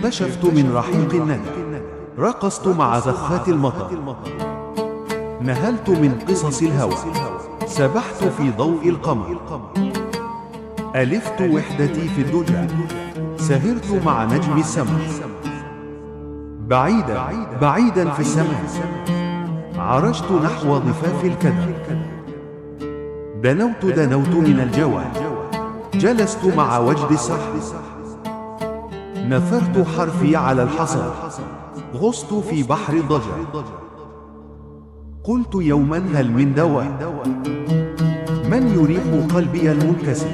ارتشفت من رحيق الندى، رقصت مع زخات المطر، نهلت من قصص الهوى، سبحت في ضوء القمر، ألفت وحدتي في الدجى، سهرت مع نجم السماء، بعيدا بعيدا في السماء، عرجت نحو ضفاف الكدر، دنوت من الجوى، جلست مع وجد السحر، نثرت حرفي على الحصى، غصت في بحر الضجر، قلت يوما هل من دواء من يريح قلبي المنكسر،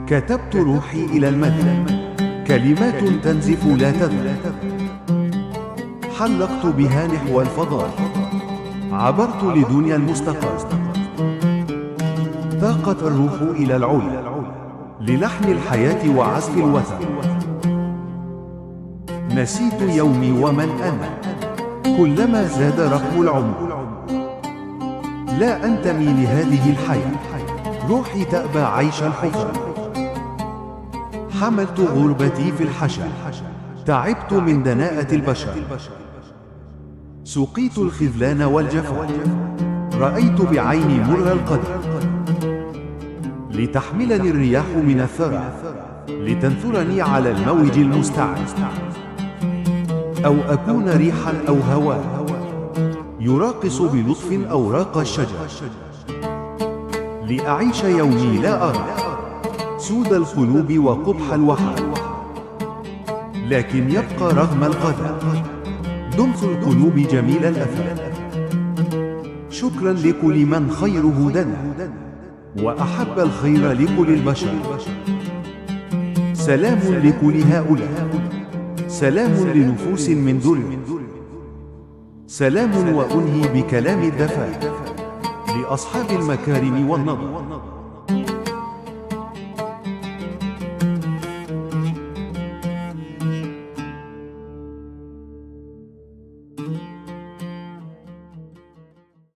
كتبت روحي إلى المدى، كلمات تنزف لا تذر، حلقت بها نحو الفضاء، عبرت لدنيا المستقر، طاقت الروح إلى العلا للحن الحياة وعزف الوتر، نسيت يومي ومن أنا كلما زاد رقم العمر، لا أنتمي لهذه الحياة، روحي تأبى عيش الحفر، حملت غربتي في الحشا، تعبت من دناءة البشر، سقيت الخذلان والجفا، رأيت بعيني مر القدر، لتحملني الرياح من الثرى، لتنثرني على الموج المستعد، أو أكون ريحا أو هواء يراقص بلطف أوراق الشجر، لأعيش يومي لا أرى سود القلوب وقبح الوحى، لكن يبقى رغم القدر دمث القلوب جميل الأثر، شكرا لكل من خيره دنا وأحب الخير لكل البشر، سلام لكل هؤلاء، سلام لنفوس من در، سلام وأنهي بكلام الدفا لأصحاب المكارم والنظر.